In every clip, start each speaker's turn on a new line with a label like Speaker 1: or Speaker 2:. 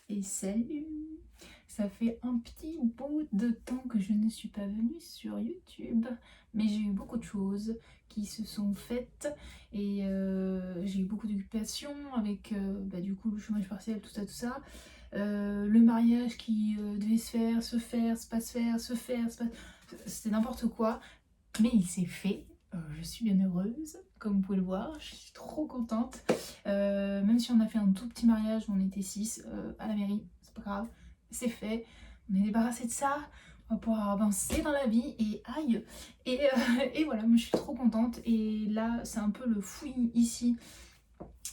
Speaker 1: Et salut! Ça fait un petit bout de temps que je ne suis pas venue sur YouTube, mais j'ai eu beaucoup de choses qui se sont faites et j'ai eu beaucoup d'occupations avec du coup le chômage partiel, tout ça, tout ça. Le mariage qui devait se pas se faire, se faire, c'était n'importe quoi, mais il s'est fait. Je suis bien heureuse, comme vous pouvez le voir, je suis trop contente. Même si on a fait un tout petit mariage, on était 6 à la mairie, c'est pas grave, c'est fait, on est débarrassé de ça, on va pouvoir avancer dans la vie et aïe. Et voilà, moi je suis trop contente et là c'est un peu le fouillis ici.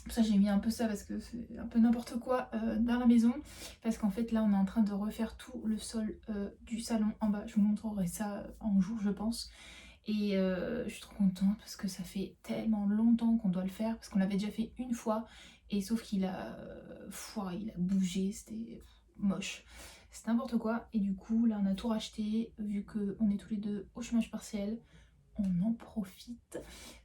Speaker 1: Pour ça j'ai mis un peu ça parce que c'est un peu n'importe quoi dans la maison, parce qu'en fait là on est en train de refaire tout le sol du salon en bas. Je vous montrerai ça un jour je pense. Et je suis trop contente parce que ça fait tellement longtemps qu'on doit le faire, parce qu'on l'avait déjà fait une fois et sauf qu'il a foiré, il a bougé, c'était moche, c'est n'importe quoi. Et du coup là on a tout racheté, vu qu'on est tous les deux au chômage partiel, on en profite.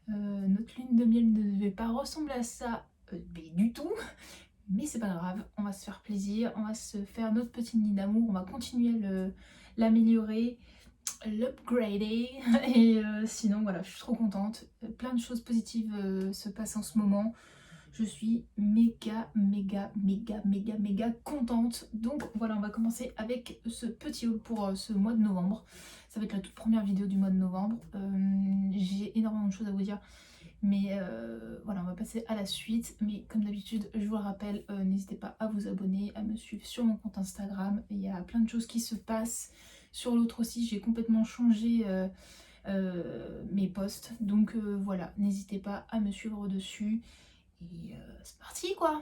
Speaker 1: Notre lune de miel ne devait pas ressembler à ça mais du tout, mais c'est pas grave, on va se faire plaisir, on va se faire notre petit nid d'amour, on va continuer à l'améliorer, l'upgrader. Et sinon voilà, je suis trop contente, plein de choses positives se passent en ce moment, je suis méga contente. Donc voilà, on va commencer avec ce petit haul pour ce mois de novembre. Ça va être la toute première vidéo du mois de novembre. J'ai énormément de choses à vous dire, mais voilà, on va passer à la suite. Mais comme d'habitude, je vous le rappelle, n'hésitez pas à vous abonner, à me suivre sur mon compte Instagram. Il y a plein de choses qui se passent. Sur l'autre aussi, j'ai complètement changé mes posts. Donc voilà, n'hésitez pas à me suivre dessus. Et c'est parti quoi!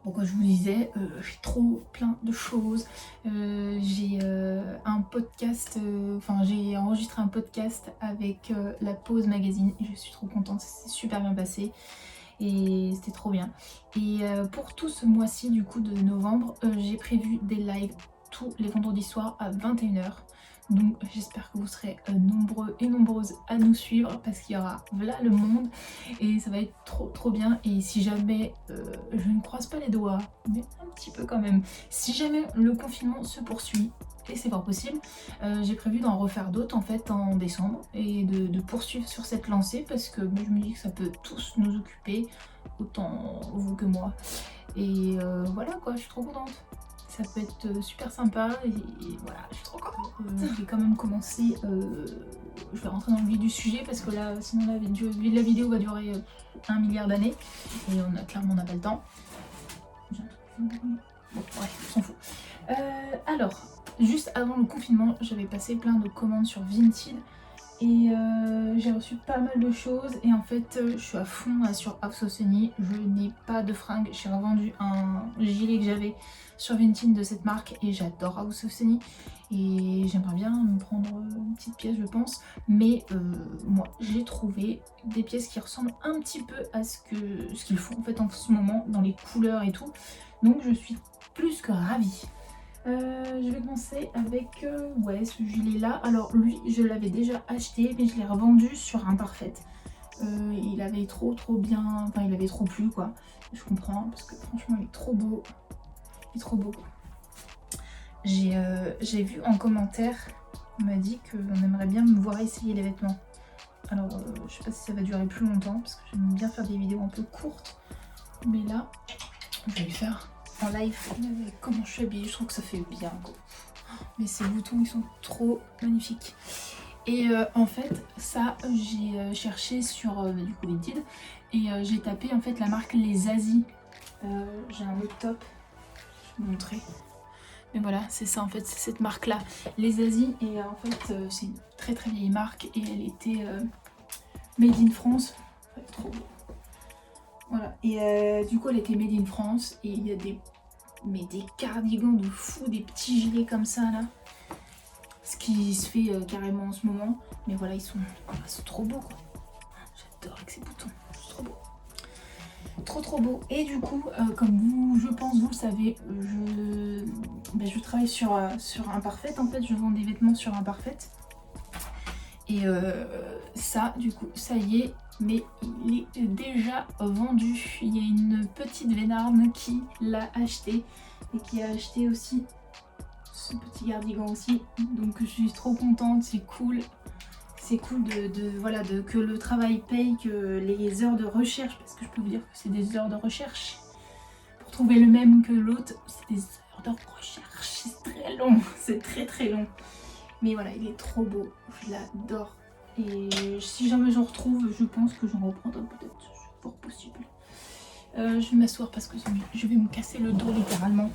Speaker 1: Bon, comme je vous disais, j'ai trop plein de choses. J'ai un podcast, j'ai enregistré un podcast avec la Pause Magazine et je suis trop contente, ça s'est super bien passé et c'était trop bien. Et pour tout ce mois-ci du coup de novembre, j'ai prévu des lives tous les vendredis soirs à 21h. Donc j'espère que vous serez nombreux et nombreuses à nous suivre, parce qu'il y aura voilà le monde et ça va être trop bien. Et si jamais, je ne croise pas les doigts, mais un petit peu quand même, si jamais le confinement se poursuit, et c'est fort possible, j'ai prévu d'en refaire d'autres en fait en décembre et de poursuivre sur cette lancée, parce que je me dis que ça peut tous nous occuper, autant vous que moi. Et voilà quoi, je suis trop contente. Ça peut être super sympa et voilà, je suis trop contente. Je vais quand même commencer, je vais rentrer dans le vif du sujet parce que là, sinon la vidéo va durer 1 milliard d'années et clairement on n'a pas le temps. Bon, bref, on s'en fout. Alors, juste avant le confinement, j'avais passé plein de commandes sur Vinted et j'ai reçu pas mal de choses. Et en fait, je suis à fond sur House of Sunny. Je n'ai pas de fringues. J'ai revendu un gilet que j'avais sur Vinted de cette marque et j'adore House of Sunny. Et j'aimerais bien me prendre une petite pièce, je pense. Mais moi, j'ai trouvé des pièces qui ressemblent un petit peu à ce qu'ils font en fait en ce moment, dans les couleurs et tout. Donc je suis plus que ravie. Je vais commencer avec ce gilet là. Alors lui je l'avais déjà acheté mais je l'ai revendu sur Imparfait. Il avait trop bien, enfin il avait trop plu quoi. Je comprends parce que franchement il est trop beau. Il est trop beau. J'ai vu en commentaire, on m'a dit qu'on aimerait bien me voir essayer les vêtements. Alors je sais pas si ça va durer plus longtemps parce que j'aime bien faire des vidéos un peu courtes. Mais là, je vais le faire en live avec comment je suis habillée, je trouve que ça fait bien quoi. Mais ces boutons ils sont trop magnifiques. Et en fait ça j'ai cherché sur du coup Vinted et j'ai tapé en fait la marque Les Asis. J'ai un autre top, je vais vous montrer. Mais voilà, c'est ça en fait, c'est cette marque là, Les Asis. Et en fait c'est une très vieille marque et elle était made in France. Ouais, trop beau. Voilà, et du coup elle était made in France et il y a des cardigans de fou, des petits gilets comme ça là, ce qui se fait carrément en ce moment. Mais voilà, ils sont trop beaux quoi. J'adore avec ces boutons, c'est trop beau. Trop beau. Et du coup, comme vous, je pense vous le savez, je travaille sur Imparfait en fait, je vends des vêtements sur Imparfait. Et ça, du coup, ça y est, mais il est déjà vendu. Il y a une petite vénarde qui l'a acheté et qui a acheté aussi ce petit cardigan aussi. Donc je suis trop contente, c'est cool. C'est cool que le travail paye, que les heures de recherche, parce que je peux vous dire que c'est des heures de recherche. Pour trouver le même que l'autre, c'est des heures de recherche. C'est très long, c'est très long. Mais voilà, il est trop beau, je l'adore. Et si jamais j'en retrouve, je pense que j'en reprendrai peut-être, c'est fort possible. Je vais m'asseoir parce que je vais me casser le dos littéralement.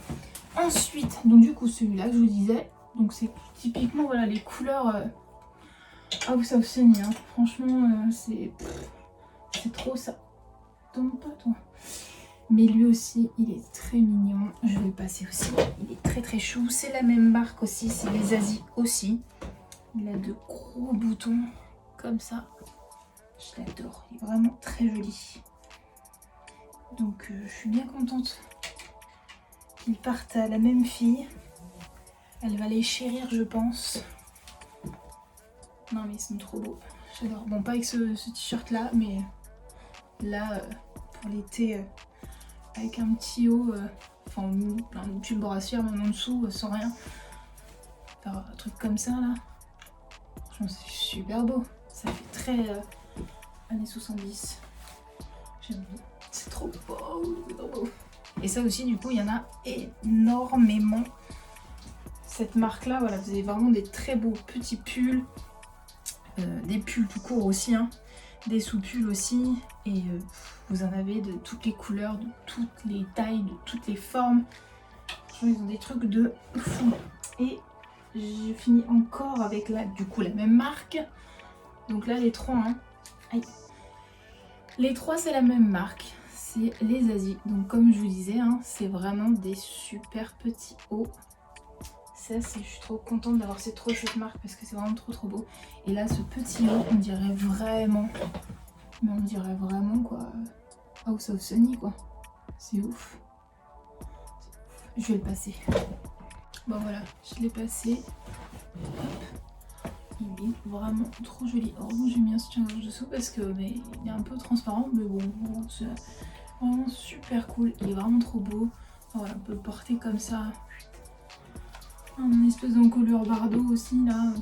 Speaker 1: Ensuite, donc du coup celui-là que je vous disais, donc c'est typiquement voilà les couleurs House of Sunny, hein. Franchement c'est trop ça. Tombe pas toi. Mais lui aussi il est très mignon, je vais le passer aussi, il est très chou, c'est la même marque aussi, c'est les Asie aussi. Il a de gros boutons comme ça, je l'adore, il est vraiment très joli. Donc je suis bien contente qu'ils partent à la même fille. Elle va les chérir je pense. Non mais ils sont trop beaux, j'adore. Bon pas avec ce t-shirt là, mais là pour l'été avec un petit haut, enfin un pull brassière même en dessous sans rien. Faire un truc comme ça là. Franchement c'est super beau. Ça fait très années 70. J'aime bien. C'est trop beau, c'est trop beau. Et ça aussi du coup il y en a énormément. Cette marque là, voilà, vous avez vraiment des très beaux petits pulls. Des pulls tout court aussi, hein, des sous-pulls aussi, et vous en avez de toutes les couleurs, de toutes les tailles, de toutes les formes. Franchement, ils ont des trucs de fou. Et j'ai fini encore avec du coup la même marque. Donc là les trois, hein. Aïe. Les trois c'est la même marque, c'est les Asie. Donc comme je vous disais, hein, c'est vraiment des super petits hauts. Ça, je suis trop contente d'avoir cette marque parce que c'est vraiment trop beau. Et là, ce petit haut, on dirait vraiment, mais on dirait vraiment quoi, House of Sunny quoi. C'est ouf. Je vais le passer. Bon voilà, je l'ai passé. Hop. Il est vraiment trop joli. Heureusement, j'ai mis un soutien-gorge dessous parce que il est un peu transparent, mais bon, c'est vraiment super cool. Il est vraiment trop beau. Voilà, on peut le porter comme ça. Un espèce d'encolure bardeau aussi là,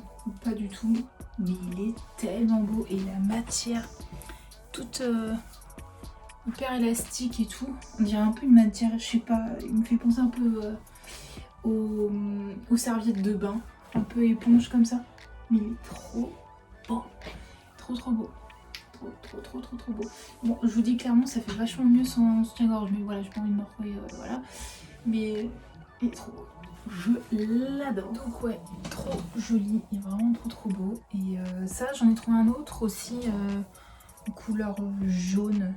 Speaker 1: pas du tout, mais il est tellement beau et la matière toute hyper élastique et tout, on dirait un peu une matière, je sais pas, il me fait penser un peu aux serviettes de bain, un peu éponge comme ça, mais il est trop beau, trop beau, trop beau. Bon, je vous dis clairement ça fait vachement mieux sans soutien-gorge, mais voilà, j'ai pas envie de me retrouver, voilà, mais il est trop beau. Je l'adore. Donc ouais, trop joli, il est vraiment trop beau. Et ça, j'en ai trouvé un autre aussi, couleur jaune,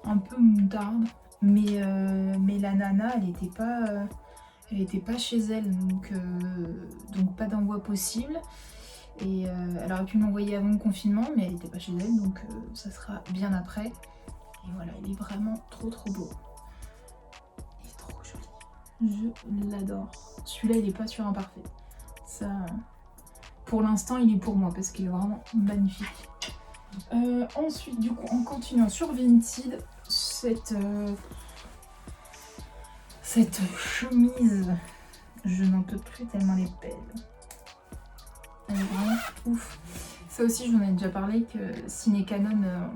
Speaker 1: un peu moutarde. Mais la nana, elle était pas chez elle, donc pas d'envoi possible. Et elle aurait pu m'envoyer avant le confinement, mais elle était pas chez elle, donc ça sera bien après. Et voilà, il est vraiment trop beau. Il est trop joli. Je l'adore. Celui-là, il est pas sur un parfait. Ça, pour l'instant, il est pour moi parce qu'il est vraiment magnifique. Ensuite, du coup, en continuant sur Vinted, cette chemise, je n'en peux plus tellement elle est belle. Elle est vraiment ouf. Ça aussi, je vous en ai déjà parlé que Ciné Canon,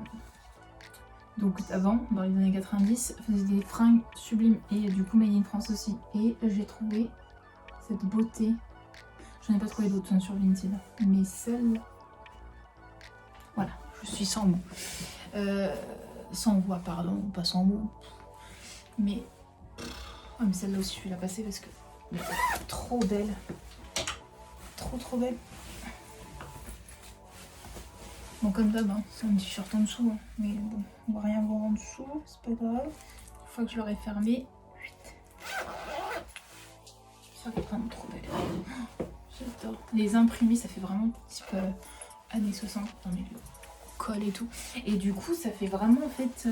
Speaker 1: donc avant, dans les années 90, faisait des fringues sublimes et du coup Made in France aussi. Et j'ai trouvé cette beauté. J'en ai pas trouvé d'autres sur Vinted, mais celle, voilà, je suis sans mots. Sans voix, pardon, pas sans mots. Mais, mais celle-là aussi, je vais la passer parce que elle est trop belle. Trop belle. Bon, comme d'hab, hein, c'est un t-shirt en dessous, hein, mais bon, on va rien voir en dessous, c'est pas grave. Une fois que je l'aurai fermé, ça fait vraiment trop belle. J'adore. Les imprimés, ça fait vraiment type années 60, dans les colle et tout. Et du coup, ça fait vraiment en fait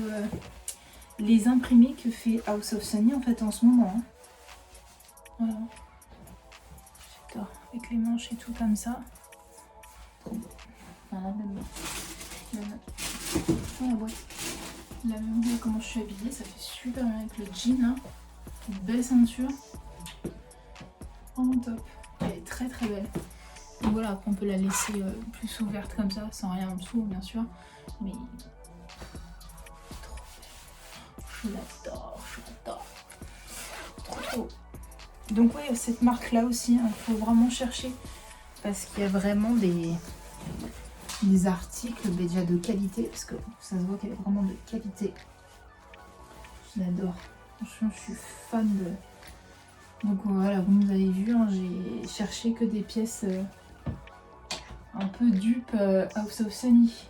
Speaker 1: les imprimés que fait House of Sunny en fait en ce moment. Hein. Voilà. J'adore. Avec les manches et tout comme ça. Trop beau. enfin la même dans la boîte. La même, comment je suis habillée, ça fait super bien avec le jean là. Une belle ceinture. Vraiment top. Elle est très très belle. Donc voilà, après on peut la laisser plus ouverte comme ça, sans rien en dessous bien sûr. Mais trop belle. Je l'adore. Trop. Donc ouais, cette marque là aussi, il faut vraiment chercher. Parce qu'il y a vraiment des articles déjà de qualité. Parce que ça se voit qu'elle est vraiment de qualité. Je l'adore. Franchement, je suis fan de... Donc voilà, vous nous avez vu, hein, j'ai cherché que des pièces un peu dupes House of Sunny.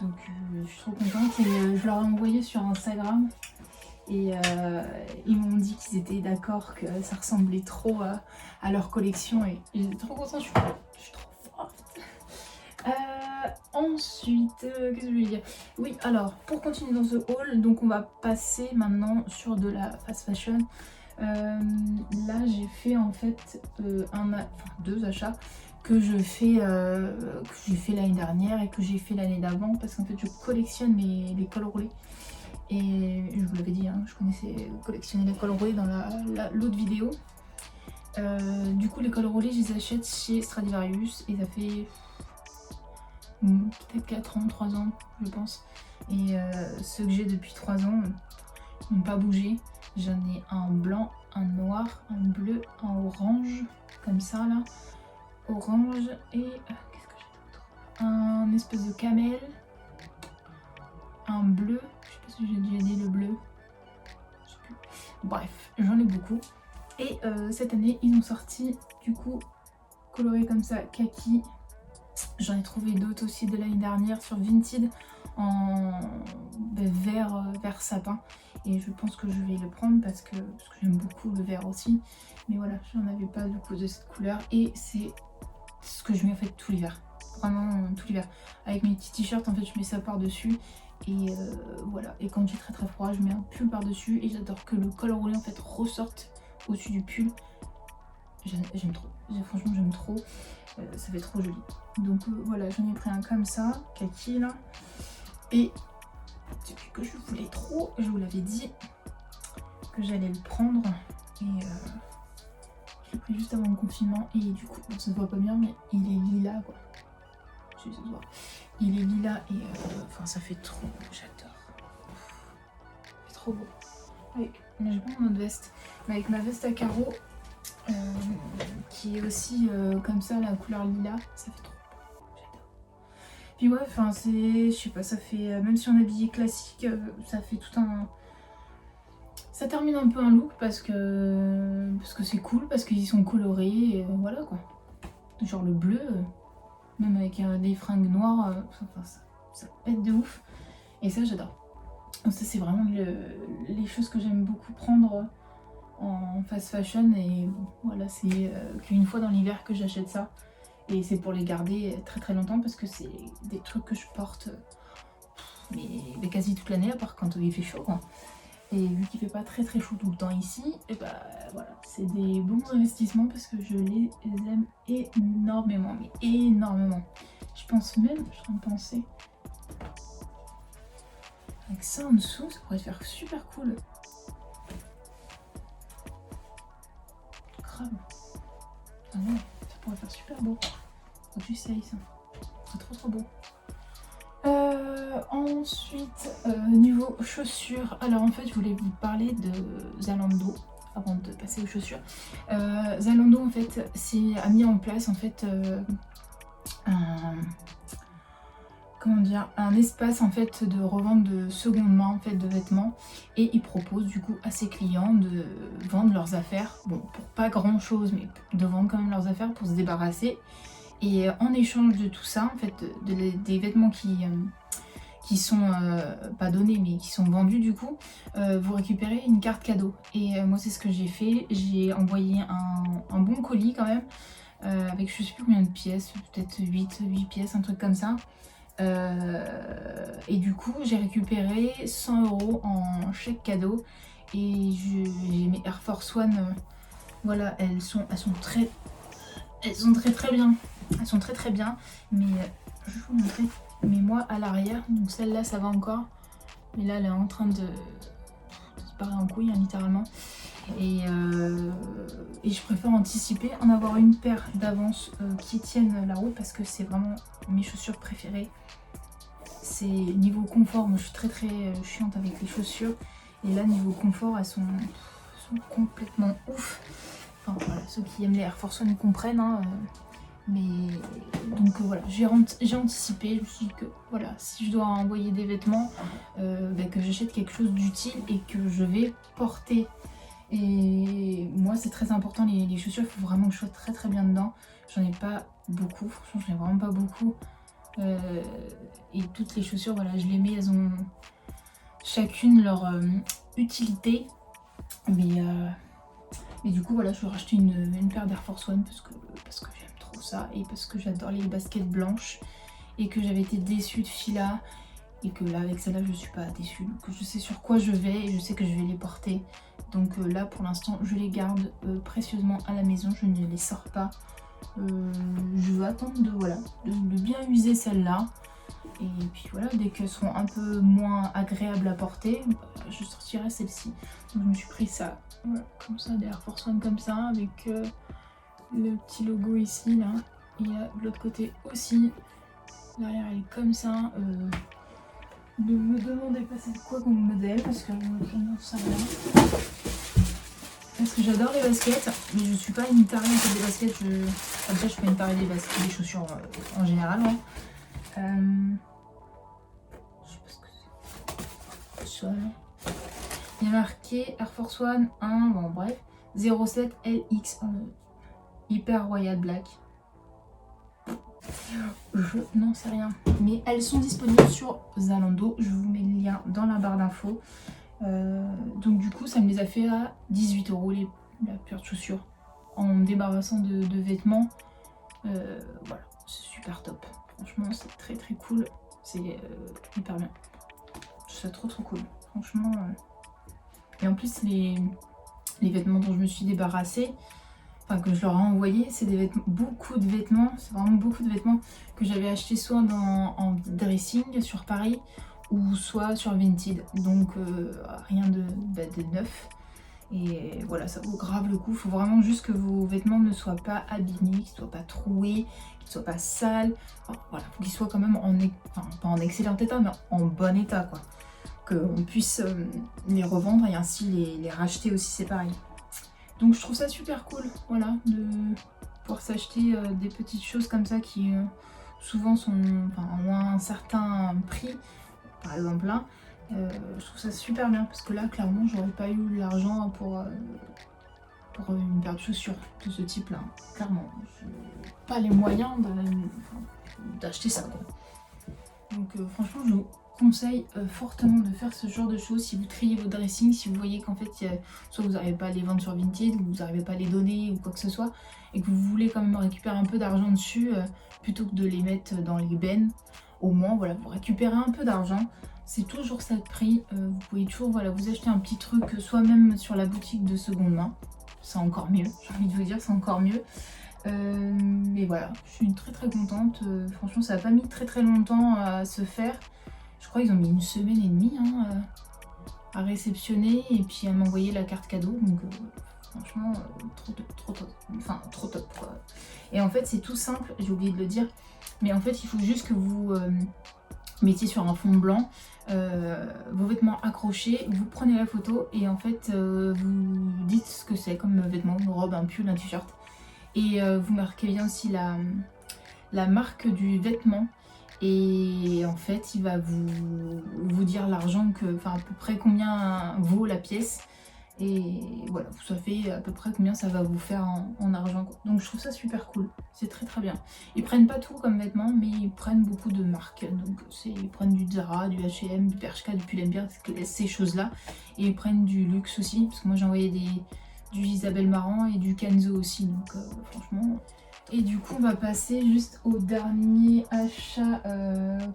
Speaker 1: Donc je suis trop contente et je leur ai envoyé sur Instagram et ils m'ont dit qu'ils étaient d'accord que ça ressemblait trop à leur collection et j'étais trop contente, je suis trop forte. Ensuite, qu'est-ce que je voulais dire? Oui, alors pour continuer dans ce haul, donc on va passer maintenant sur de la fast fashion. Là j'ai fait en fait deux achats que j'ai fait l'année dernière et que j'ai fait l'année d'avant parce qu'en fait je collectionne les cols roulés et je vous l'avais dit, hein, je connaissais collectionner les cols roulés dans l'autre vidéo. Du coup les cols roulés je les achète chez Stradivarius et ça fait peut-être 4 ans, 3 ans je pense, et ceux que j'ai depuis 3 ans n'ont pas bougé. J'en ai un blanc, un noir, un bleu, un orange, comme ça là. Orange et... qu'est-ce que j'ai d'autre? Un espèce de camel. Un bleu. Je sais pas si j'ai déjà dit le bleu. Je sais plus. Bref, j'en ai beaucoup. Et cette année, ils ont sorti du coup coloré comme ça, kaki. J'en ai trouvé d'autres aussi de l'année dernière sur Vinted en vert sapin et je pense que je vais le prendre parce que j'aime beaucoup le vert aussi, mais voilà, j'en avais pas du coup de cette couleur et c'est ce que je mets en fait tout l'hiver, vraiment tout l'hiver. Avec mes petits t-shirts en fait je mets ça par dessus et voilà, et quand j'ai très froid je mets un pull par dessus et j'adore que le col roulé en fait ressorte au-dessus du pull. J'aime trop, franchement j'aime trop, ça fait trop joli. Donc voilà, j'en ai pris un comme ça, kaki là, et depuis que je voulais trop, je vous l'avais dit que j'allais le prendre, et je l'ai pris juste avant le confinement, et du coup, bon, ça se voit pas bien, mais il est lilas quoi, si ça se voit. Il est lilas, et enfin ça fait trop beau, j'adore, c'est trop beau. Avec, mais j'ai pas mon autre veste, mais avec ma veste à carreaux, qui est aussi comme ça, la couleur lilas, ça fait trop beau, j'adore. Puis ouais, enfin c'est, je sais pas, ça fait, même si on est habillé classique, ça fait tout un... Ça termine un peu un look parce que c'est cool, parce qu'ils sont colorés, et voilà quoi. Genre le bleu, même avec des fringues noires, ça pète de ouf, et ça j'adore. Donc ça c'est vraiment les choses que j'aime beaucoup prendre en fast fashion, et bon, voilà, c'est qu'une fois dans l'hiver que j'achète ça et c'est pour les garder très longtemps parce que c'est des trucs que je porte mais quasi toute l'année à part quand il fait chaud quoi. Et vu qu'il fait pas très chaud tout le temps ici, et bah voilà, c'est des bons investissements parce que je les aime énormément, mais énormément. Je pense même, je suis en train de penser, avec ça en dessous ça pourrait faire super cool. Ah ouais, ça pourrait faire super beau. Faut que j'essaye ça. C'est trop beau. Ensuite, niveau chaussures. Alors en fait, je voulais vous parler de Zalando avant de passer aux chaussures. Zalando en fait a mis en place en fait un espace en fait de revente de seconde main en fait de vêtements, et ils proposent du coup à ses clients de vendre leurs affaires, bon pour pas grand chose mais de vendre quand même leurs affaires pour se débarrasser, et en échange de tout ça en fait des vêtements qui sont pas donnés mais qui sont vendus du coup, vous récupérez une carte cadeau, et moi c'est ce que j'ai fait, j'ai envoyé un bon colis quand même, avec je sais plus combien de pièces, peut-être 8 pièces, un truc comme ça. Et du coup j'ai récupéré 100 € en chèque cadeau, et j'ai mes Air Force One, voilà, elles sont très bien, Elles sont très très bien, mais je vais vous montrer. Mais moi à l'arrière, donc celle-là ça va encore, mais là elle est en train de se barrer en couille, hein, littéralement. Et je préfère anticiper, en avoir une paire d'avance qui tiennent la route, parce que c'est vraiment mes chaussures préférées. C'est niveau confort, moi je suis très chiante avec les chaussures, et là niveau confort elles sont complètement ouf. Enfin voilà, ceux qui aiment les Air Force One comprennent, hein, mais donc voilà, j'ai anticipé, je me suis dit que voilà, si je dois envoyer des vêtements, que j'achète quelque chose d'utile et que je vais porter. Et moi c'est très important, les chaussures, il faut vraiment que je sois très bien dedans. J'en ai pas beaucoup, franchement j'en ai vraiment pas beaucoup. Et toutes les chaussures, voilà, je les mets, elles ont chacune leur utilité. Mais du coup voilà, je vais racheter une paire d'Air Force One parce que j'aime trop ça, et parce que j'adore les baskets blanches, et que j'avais été déçue de Fila, et que là avec celle-là je suis pas déçue, donc je sais sur quoi je vais et je sais que je vais les porter. Donc là pour l'instant je les garde précieusement à la maison, je ne les sors pas. Je vais attendre de bien user celle-là, et puis voilà, dès qu'elles seront un peu moins agréables à porter, je sortirai celle-ci. Donc je me suis pris ça, voilà, comme ça, des Air Force One comme ça, avec le petit logo ici là, et de l'autre côté aussi, derrière elle est comme ça. Ne me demandez pas c'est quoi comme modèle, parce que je n'en sais rien. Parce que j'adore les baskets, mais je suis pas une tarée en fait des baskets. Enfin, déjà je suis pas une tarée des baskets, des chaussures en général. Ouais. Je sais pas ce que c'est. Ça. Il y a marqué Air Force One 1, bon bref, 07 LX, hyper royal black. Je n'en sais rien, mais elles sont disponibles sur Zalando, je vous mets le lien dans la barre d'infos. Donc du coup ça me les a fait à 18 € la paire de chaussures, en me débarrassant de vêtements. Voilà, c'est super top, franchement c'est très cool, c'est hyper bien, c'est trop cool, franchement. Et en plus les vêtements dont je me suis débarrassée, enfin que je leur ai envoyé, c'est des vêtements, beaucoup de vêtements, c'est vraiment beaucoup de vêtements que j'avais acheté soit en dressing sur Paris, ou soit sur Vinted, donc rien de neuf. Et voilà, ça vaut grave le coup. Il faut vraiment juste que vos vêtements ne soient pas abîmés, qu'ils ne soient pas troués, qu'ils ne soient pas sales. Enfin, voilà, il faut qu'ils soient quand même pas en excellent état, mais en bon état, quoi. Qu'on puisse les revendre et ainsi les racheter aussi, c'est pareil. Donc je trouve ça super cool, voilà, de pouvoir s'acheter des petites choses comme ça qui souvent ont un certain prix, par exemple là. Je trouve ça super bien, parce que là clairement j'aurais pas eu l'argent pour une paire de chaussures de ce type là, clairement. J'ai pas les moyens d'acheter ça, quoi. Donc franchement je vous conseille fortement de faire ce genre de choses si vous triez vos dressings, si vous voyez qu'en fait soit vous n'arrivez pas à les vendre sur Vinted, ou vous n'arrivez pas à les donner ou quoi que ce soit, et que vous voulez quand même récupérer un peu d'argent dessus, plutôt que de les mettre dans les bennes. Au moins voilà, vous récupérez un peu d'argent, c'est toujours ça de prix. Vous pouvez toujours vous acheter un petit truc, soit même sur la boutique de seconde main, c'est encore mieux, j'ai envie de vous dire, c'est encore mieux. Mais voilà, je suis très contente, franchement ça n'a pas mis très longtemps à se faire. Je crois qu'ils ont mis 1 semaine et demie à réceptionner, et puis à m'envoyer la carte cadeau, donc franchement trop top quoi. Et en fait c'est tout simple, j'ai oublié de le dire, mais en fait il faut juste que vous mettiez sur un fond blanc vos vêtements accrochés, vous prenez la photo, et en fait vous dites ce que c'est comme vêtements, une robe, un pull, un t-shirt, et vous marquez bien aussi la marque du vêtement. Et en fait il va vous dire l'argent à peu près combien vaut la pièce, et voilà, vous savez à peu près combien ça va vous faire en argent, quoi. Donc je trouve ça super cool, c'est très bien. Ils prennent pas tout comme vêtements, mais ils prennent beaucoup de marques, donc ils prennent du Zara, du H&M, du Bershka, du Pull&Bear, ces choses là, et ils prennent du luxe aussi, parce que moi j'ai envoyé du Isabelle Marant et du Kenzo aussi, donc franchement. Et du coup on va passer juste au dernier achat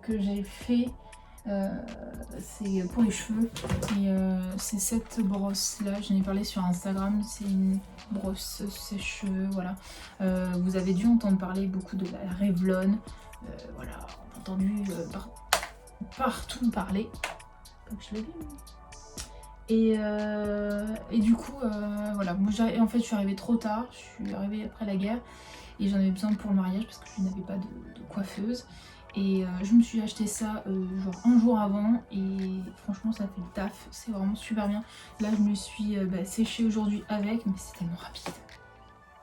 Speaker 1: que j'ai fait. c'est pour les cheveux. Et c'est cette brosse là, j'en ai parlé sur Instagram, c'est une brosse sèche-cheveux, voilà. Vous avez dû entendre parler beaucoup de la Revlon, voilà, on a entendu partout parler. Comme je l'ai vu. Et du coup, voilà, moi en fait je suis arrivée trop tard, je suis arrivée après la guerre et j'en avais besoin pour le mariage parce que je n'avais pas de coiffeuse. Et je me suis acheté ça genre un jour avant et franchement ça fait le taf, c'est vraiment super bien. Là je me suis séchée aujourd'hui avec, mais c'est tellement rapide.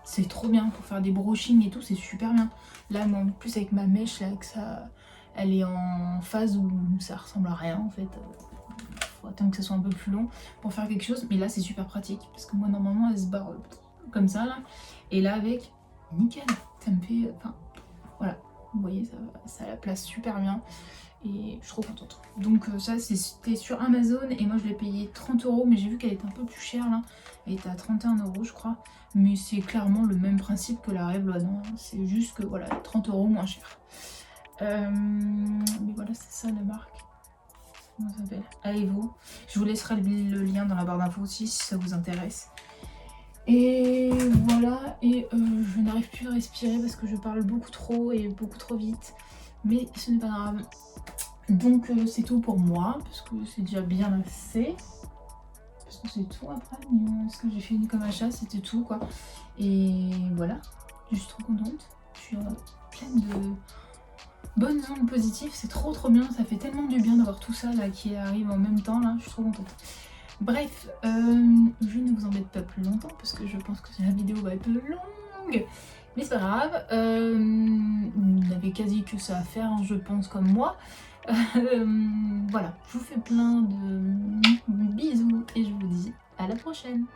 Speaker 1: C'est trop bien pour faire des brushings et tout, c'est super bien. Là moi en plus avec ma mèche là, que ça, elle est en phase où ça ressemble à rien en fait. Faut attendre que ça soit un peu plus long pour faire quelque chose, mais là c'est super pratique parce que moi normalement elle se barre comme ça là, et là avec, nickel, ça me fait, enfin voilà. Vous voyez, ça la place super bien et je suis trop contente. Donc ça c'était sur Amazon et moi je l'ai payé 30 €, mais j'ai vu qu'elle était un peu plus chère là. Elle était à 31 € je crois. Mais c'est clairement le même principe que la Revlon, hein. C'est juste que voilà, 30 € moins cher. Mais voilà, c'est ça la marque. Comment ça s'appelle? Aevo. Je vous laisserai le lien dans la barre d'infos aussi si ça vous intéresse. Et voilà, et je n'arrive plus à respirer parce que je parle beaucoup trop et beaucoup trop vite, mais ce n'est pas grave. Donc c'est tout pour moi, parce que c'est déjà bien assez. Parce que c'est tout après, ce que j'ai fait comme achat, c'était tout quoi. Et voilà, je suis trop contente. Je suis pleine de bonnes ondes positives, c'est trop bien, ça fait tellement du bien d'avoir tout ça là qui arrive en même temps là, je suis trop contente. Bref, je ne vous embête pas plus longtemps parce que je pense que la vidéo va être longue, mais c'est pas grave, vous n'avez quasi que ça à faire, hein, je pense, comme moi. Voilà, je vous fais plein de bisous et je vous dis à la prochaine.